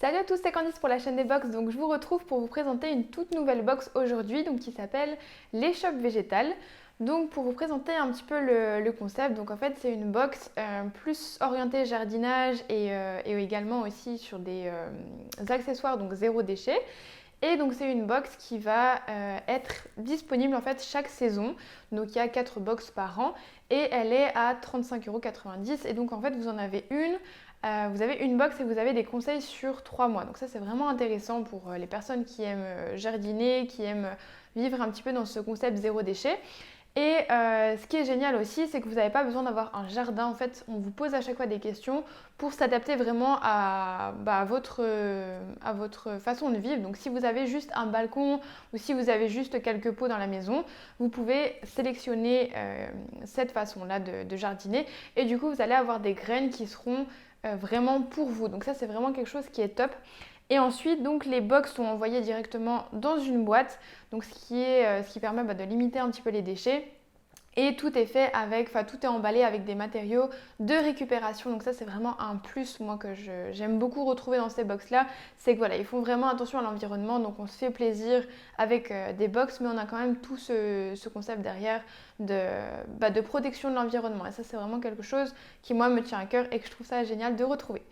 Salut à tous, c'est Candice pour la chaîne des box. Donc je vous retrouve pour vous présenter une toute nouvelle box aujourd'hui, donc qui s'appelle l'échoppe végétale. Donc pour vous présenter un petit peu le concept, donc en fait c'est une box plus orientée jardinage et également aussi sur des accessoires, donc zéro déchet. Et donc c'est une box qui va être disponible en fait chaque saison. Donc il y a 4 box par an et elle est à 35,90 €. Et donc en fait vous en avez une. Vous avez une box et vous avez des conseils sur 3 mois. Donc ça c'est vraiment intéressant pour les personnes qui aiment jardiner, qui aiment vivre un petit peu dans ce concept zéro déchet. Et ce qui est génial aussi, c'est que vous n'avez pas besoin d'avoir un jardin. En fait, on vous pose à chaque fois des questions pour s'adapter vraiment à votre façon de vivre. Donc si vous avez juste un balcon ou si vous avez juste quelques pots dans la maison, vous pouvez sélectionner cette façon-là de jardiner. Et du coup, vous allez avoir des graines qui seront vraiment pour vous. Donc ça, c'est vraiment quelque chose qui est top. Et ensuite, donc, les box sont envoyées directement dans une boîte, donc ce qui permet de limiter un petit peu les déchets. Et tout est fait avec, enfin tout est emballé avec des matériaux de récupération. Donc ça c'est vraiment un plus moi que j'aime beaucoup retrouver dans ces box là. C'est que voilà, ils font vraiment attention à l'environnement. Donc on se fait plaisir avec des box, mais on a quand même tout ce concept derrière de protection de l'environnement. Et ça c'est vraiment quelque chose qui moi me tient à cœur et que je trouve ça génial de retrouver.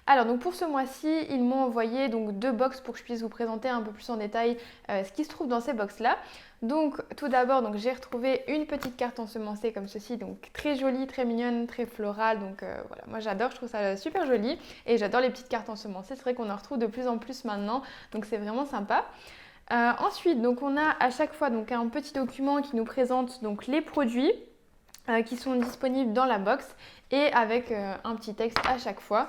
Alors donc pour ce mois-ci, ils m'ont envoyé donc 2 box pour que je puisse vous présenter un peu plus en détail ce qui se trouve dans ces box là. Donc tout d'abord, donc j'ai retrouvé une petite carte ensemencée comme ceci, donc très jolie, très mignonne, très florale. Donc voilà, moi j'adore, je trouve ça super joli et j'adore les petites cartes ensemencées. C'est vrai qu'on en retrouve de plus en plus maintenant, donc c'est vraiment sympa. Ensuite, donc on a à chaque fois donc un petit document qui nous présente donc les produits qui sont disponibles dans la box et avec un petit texte à chaque fois.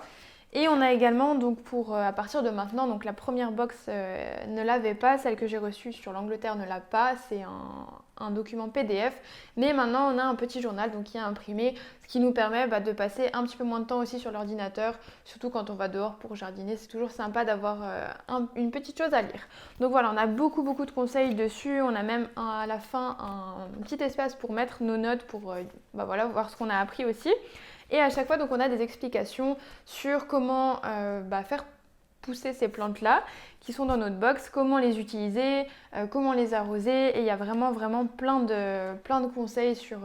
Et on a également, donc pour à partir de maintenant, donc la première box ne l'avait pas, celle que j'ai reçue sur l'Angleterre ne l'a pas, c'est un document PDF. Mais maintenant on a un petit journal donc qui est imprimé, ce qui nous permet de passer un petit peu moins de temps aussi sur l'ordinateur, surtout quand on va dehors pour jardiner, c'est toujours sympa d'avoir une petite chose à lire. Donc voilà, on a beaucoup de conseils dessus, on a même à la fin un petit espace pour mettre nos notes pour voilà, voir ce qu'on a appris aussi. Et à chaque fois, donc, on a des explications sur comment faire pousser ces plantes-là qui sont dans notre box, comment les utiliser, comment les arroser. Et il y a vraiment plein de conseils sur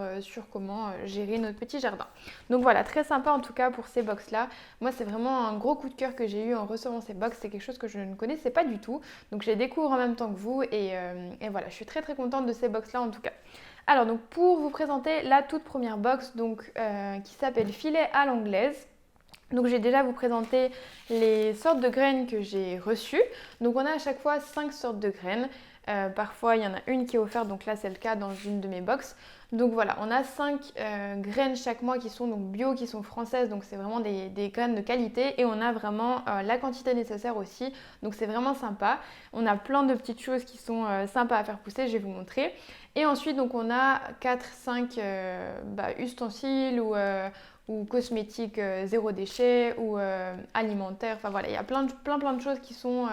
comment gérer notre petit jardin. Donc voilà, très sympa en tout cas pour ces box-là. Moi, c'est vraiment un gros coup de cœur que j'ai eu en recevant ces box. C'est quelque chose que je ne connaissais pas du tout. Donc je les découvre en même temps que vous. Et voilà, je suis très contente de ces box-là en tout cas. Alors donc pour vous présenter la toute première box donc, qui s'appelle filet à l'anglaise. Donc j'ai déjà vous présenté les sortes de graines que j'ai reçues. Donc on a à chaque fois 5 sortes de graines. Parfois il y en a une qui est offerte, donc là c'est le cas dans une de mes box. Donc voilà, on a 5 graines chaque mois qui sont donc bio, qui sont françaises, donc c'est vraiment des graines de qualité et on a vraiment la quantité nécessaire aussi, donc c'est vraiment sympa. On a plein de petites choses qui sont sympas à faire pousser, je vais vous montrer. Et ensuite donc on a 4-5 ustensiles ou cosmétiques zéro déchet ou alimentaires, enfin voilà, il y a plein de choses qui sont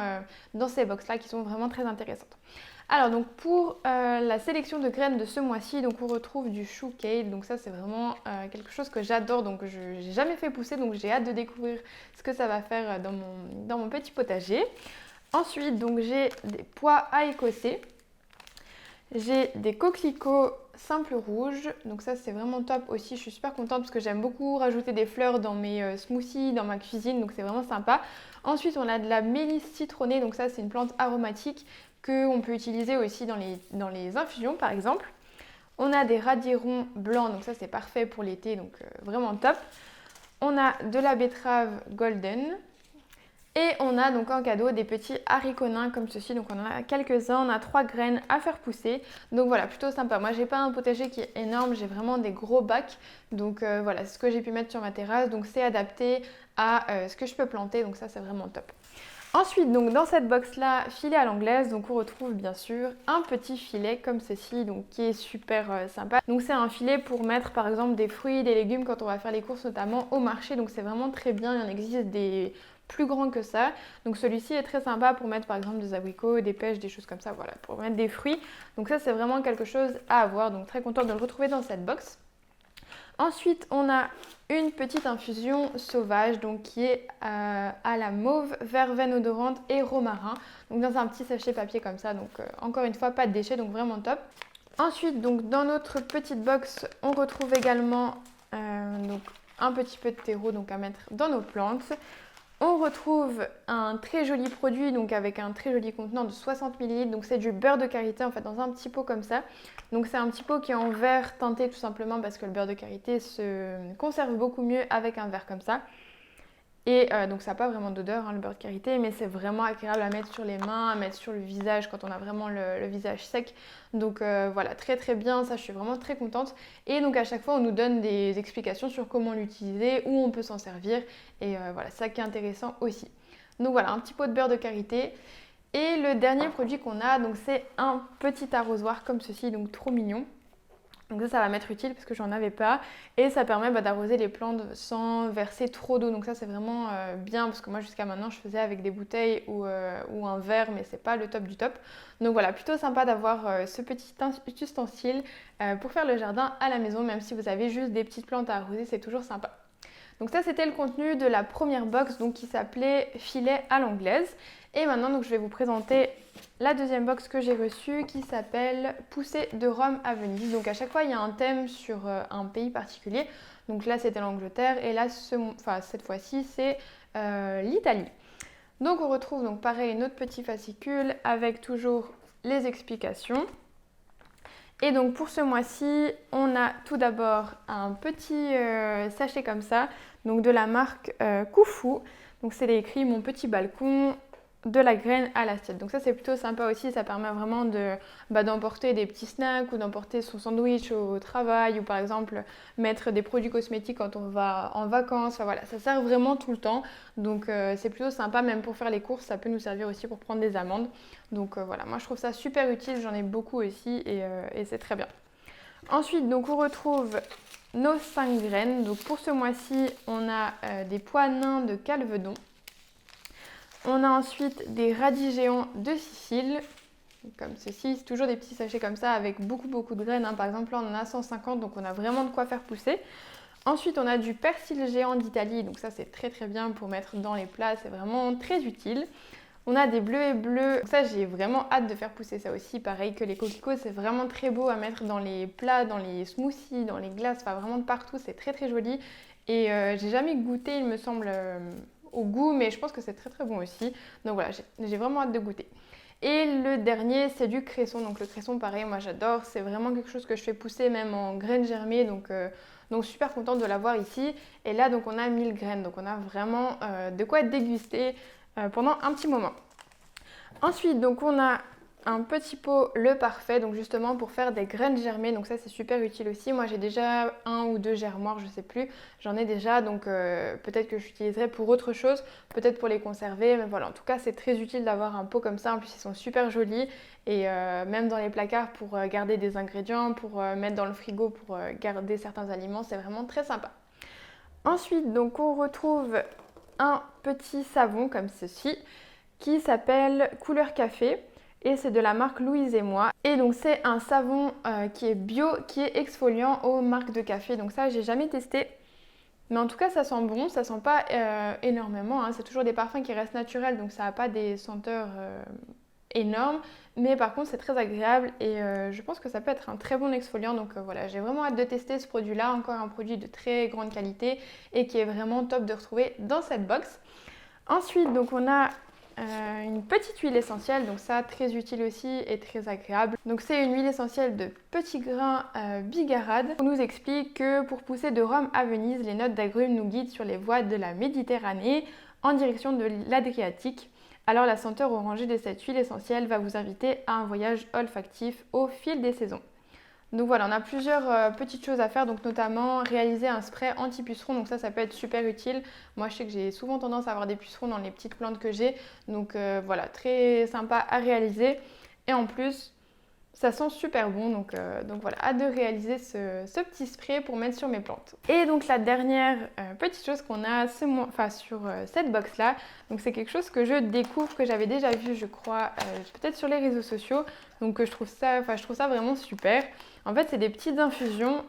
dans ces box là qui sont vraiment très intéressantes. Alors donc pour la sélection de graines de ce mois-ci, donc on retrouve du chou kale, donc ça c'est vraiment quelque chose que j'adore, donc je n'ai jamais fait pousser, donc j'ai hâte de découvrir ce que ça va faire dans mon petit potager. Ensuite donc j'ai des pois à écosser, j'ai des coquelicots simples rouges, donc ça c'est vraiment top aussi, je suis super contente parce que j'aime beaucoup rajouter des fleurs dans mes smoothies, dans ma cuisine, donc c'est vraiment sympa. Ensuite on a de la mélisse citronnée, donc ça c'est une plante aromatique qu'on peut utiliser aussi dans les infusions par exemple. On a des radirons blancs, donc ça c'est parfait pour l'été, donc vraiment top. On a de la betterave golden. Et on a donc en cadeau des petits haricots nains comme ceci, donc on en a quelques-uns, on a 3 graines à faire pousser, donc voilà, plutôt sympa. Moi j'ai pas un potager qui est énorme, j'ai vraiment des gros bacs, donc voilà, c'est ce que j'ai pu mettre sur ma terrasse, donc c'est adapté à ce que je peux planter, donc ça c'est vraiment top. Ensuite, donc dans cette box là, filet à l'anglaise, donc on retrouve bien sûr un petit filet comme ceci, donc qui est super sympa. Donc c'est un filet pour mettre par exemple des fruits, des légumes quand on va faire les courses notamment au marché, donc c'est vraiment très bien, il en existe des plus grands que ça. Donc celui-ci est très sympa pour mettre par exemple des abricots, des pêches, des choses comme ça, voilà, pour mettre des fruits. Donc ça c'est vraiment quelque chose à avoir, donc très contente de le retrouver dans cette box. Ensuite, on a une petite infusion sauvage donc qui est à la mauve, verveine odorante et romarin. Donc dans un petit sachet papier comme ça. Donc encore une fois, pas de déchets, donc vraiment top. Ensuite, donc dans notre petite box, on retrouve également donc un petit peu de terreau donc à mettre dans nos plantes. On retrouve un très joli produit donc avec un très joli contenant de 60 ml. Donc c'est du beurre de karité en fait dans un petit pot comme ça. Donc c'est un petit pot qui est en verre teinté tout simplement parce que le beurre de karité se conserve beaucoup mieux avec un verre comme ça. Et donc ça n'a pas vraiment d'odeur le beurre de karité, mais c'est vraiment agréable à mettre sur les mains, à mettre sur le visage quand on a vraiment le visage sec. Donc voilà, très très bien, ça je suis vraiment très contente. Et donc à chaque fois on nous donne des explications sur comment l'utiliser, où on peut s'en servir. Et voilà, ça qui est intéressant aussi. Donc voilà, un petit pot de beurre de karité. Et le dernier produit qu'on a, donc c'est un petit arrosoir comme ceci, donc trop mignon. Donc ça va m'être utile parce que j'en avais pas et ça permet d'arroser les plantes sans verser trop d'eau. Donc ça c'est vraiment bien parce que moi jusqu'à maintenant je faisais avec des bouteilles ou un verre mais c'est pas le top du top. Donc voilà, plutôt sympa d'avoir ce petit ustensile pour faire le jardin à la maison, même si vous avez juste des petites plantes à arroser, c'est toujours sympa. Donc ça c'était le contenu de la première box donc, qui s'appelait filet à l'anglaise. Et maintenant donc, je vais vous présenter la deuxième box que j'ai reçue qui s'appelle poussée de Rome à Venise. Donc à chaque fois il y a un thème sur un pays particulier. Donc là c'était l'Angleterre et là cette fois-ci c'est l'Italie. Donc on retrouve donc pareil notre petit fascicule avec toujours les explications. Et donc pour ce mois-ci, on a tout d'abord un petit sachet comme ça, donc de la marque Koufou. Donc c'est écrit mon petit balcon, de la graine à l'assiette. Donc ça c'est plutôt sympa aussi, ça permet vraiment d'emporter des petits snacks ou d'emporter son sandwich au travail ou par exemple mettre des produits cosmétiques quand on va en vacances. Enfin voilà, ça sert vraiment tout le temps. Donc c'est plutôt sympa, même pour faire les courses, ça peut nous servir aussi pour prendre des amandes. Donc voilà, moi je trouve ça super utile, j'en ai beaucoup aussi et c'est très bien. Ensuite, donc on retrouve nos 5 graines. Donc pour ce mois-ci, on a des pois nains de Calvedon. On a ensuite des radis géants de Sicile, comme ceci. C'est toujours des petits sachets comme ça avec beaucoup de graines. Par exemple, là on en a 150, donc on a vraiment de quoi faire pousser. Ensuite, on a du persil géant d'Italie, donc ça c'est très très bien pour mettre dans les plats, c'est vraiment très utile. On a des bleuets bleus, ça j'ai vraiment hâte de faire pousser ça aussi, pareil que les coquelicots, c'est vraiment très beau à mettre dans les plats, dans les smoothies, dans les glaces, enfin vraiment de partout, c'est très très joli. Et j'ai jamais goûté, il me semble, au goût, mais je pense que c'est très très bon aussi. Donc voilà, j'ai vraiment hâte de goûter. Et le dernier, c'est du cresson. Donc le cresson, pareil, moi j'adore, c'est vraiment quelque chose que je fais pousser même en graines germées, donc super contente de l'avoir ici. Et là, donc on a 1000 graines, donc on a vraiment de quoi déguster pendant un petit moment. Ensuite, donc on a un petit pot le parfait, donc justement pour faire des graines germées, donc ça c'est super utile aussi. Moi j'ai déjà 1 ou 2 germoirs, je sais plus, j'en ai déjà, donc peut-être que j'utiliserai pour autre chose, peut-être pour les conserver, mais voilà, en tout cas c'est très utile d'avoir un pot comme ça, en plus ils sont super jolis et même dans les placards pour garder des ingrédients, pour mettre dans le frigo pour garder certains aliments, c'est vraiment très sympa. Ensuite, donc on retrouve un petit savon comme ceci qui s'appelle Couleur Café et c'est de la marque Louise et moi. Et donc c'est un savon qui est bio, qui est exfoliant aux marques de café. Donc ça, j'ai jamais testé. Mais en tout cas, ça sent bon, ça sent pas énormément. C'est toujours des parfums qui restent naturels, donc ça n'a pas des senteurs énormes. Mais par contre, c'est très agréable et je pense que ça peut être un très bon exfoliant. Donc voilà, j'ai vraiment hâte de tester ce produit-là. Encore un produit de très grande qualité et qui est vraiment top de retrouver dans cette box. Ensuite, donc on a une petite huile essentielle, donc ça très utile aussi et très agréable. Donc c'est une huile essentielle de petits grains bigarade. On nous explique que pour pousser de Rome à Venise, les notes d'agrumes nous guident sur les voies de la Méditerranée en direction de l'Adriatique. Alors la senteur orangée de cette huile essentielle va vous inviter à un voyage olfactif au fil des saisons. Donc voilà, on a plusieurs petites choses à faire, donc notamment réaliser un spray anti-pucerons, donc ça peut être super utile. Moi je sais que j'ai souvent tendance à avoir des pucerons dans les petites plantes que j'ai, donc voilà, très sympa à réaliser. Et en plus, ça sent super bon, donc voilà, hâte de réaliser ce petit spray pour mettre sur mes plantes. Et donc la dernière petite chose qu'on a sur cette box là, donc c'est quelque chose que je découvre, que j'avais déjà vu je crois, peut-être sur les réseaux sociaux, donc je trouve ça vraiment super. En fait c'est des petites infusions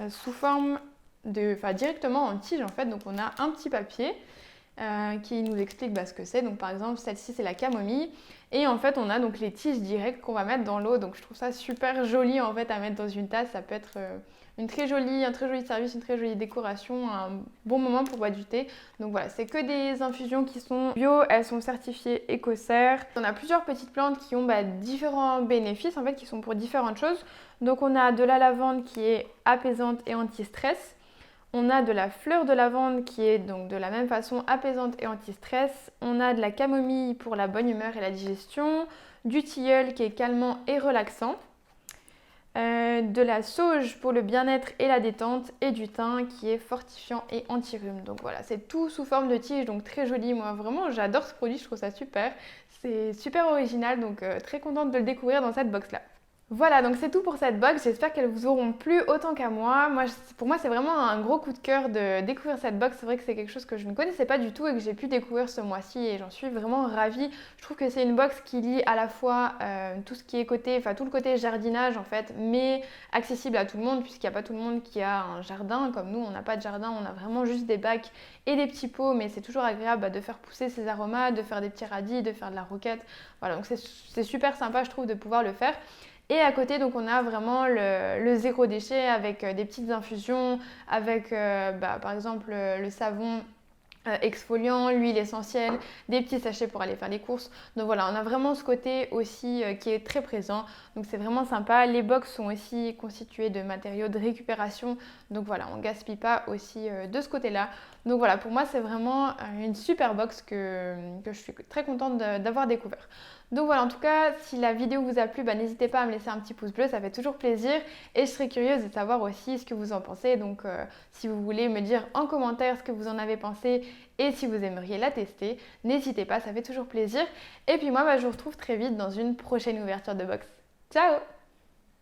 sous forme directement en tige en fait. Donc on a un petit papier qui nous explique ce que c'est. Donc par exemple, celle-ci c'est la camomille. Et en fait, on a donc les tiges directes qu'on va mettre dans l'eau. Donc je trouve ça super joli en fait à mettre dans une tasse. Ça peut être un très joli service, une très jolie décoration, un bon moment pour boire du thé. Donc voilà, c'est que des infusions qui sont bio, elles sont certifiées écossaires. On a plusieurs petites plantes qui ont différents bénéfices en fait, qui sont pour différentes choses. Donc on a de la lavande qui est apaisante et anti-stress. On a de la fleur de lavande qui est donc de la même façon apaisante et anti-stress. On a de la camomille pour la bonne humeur et la digestion. Du tilleul qui est calmant et relaxant. De la sauge pour le bien-être et la détente. Et du thym qui est fortifiant et anti-rhume. Donc voilà, c'est tout sous forme de tige, donc très joli. Moi vraiment, j'adore ce produit, je trouve ça super. C'est super original, donc très contente de le découvrir dans cette box-là. Voilà, donc c'est tout pour cette box. J'espère qu'elles vous auront plu autant qu'à moi. Pour moi, c'est vraiment un gros coup de cœur de découvrir cette box. C'est vrai que c'est quelque chose que je ne connaissais pas du tout et que j'ai pu découvrir ce mois-ci et j'en suis vraiment ravie. Je trouve que c'est une box qui lie à la fois tout ce qui est tout le côté jardinage en fait, mais accessible à tout le monde puisqu'il n'y a pas tout le monde qui a un jardin. Comme nous, on n'a pas de jardin, on a vraiment juste des bacs et des petits pots, mais c'est toujours agréable de faire pousser ces aromas, de faire des petits radis, de faire de la roquette. Voilà, donc c'est super sympa, je trouve, de pouvoir le faire. Et à côté, donc, on a vraiment le zéro déchet avec des petites infusions, avec par exemple le savon exfoliant, l'huile essentielle, des petits sachets pour aller faire les courses. Donc voilà, on a vraiment ce côté aussi qui est très présent. Donc c'est vraiment sympa. Les box sont aussi constituées de matériaux de récupération. Donc voilà, on ne gaspille pas aussi de ce côté-là. Donc voilà, pour moi, c'est vraiment une super box que je suis très contente d'avoir découvert. Donc voilà, en tout cas, si la vidéo vous a plu, n'hésitez pas à me laisser un petit pouce bleu, ça fait toujours plaisir. Et je serais curieuse de savoir aussi ce que vous en pensez. Donc si vous voulez me dire en commentaire ce que vous en avez pensé et si vous aimeriez la tester, n'hésitez pas, ça fait toujours plaisir. Et puis moi, je vous retrouve très vite dans une prochaine ouverture de box. Ciao!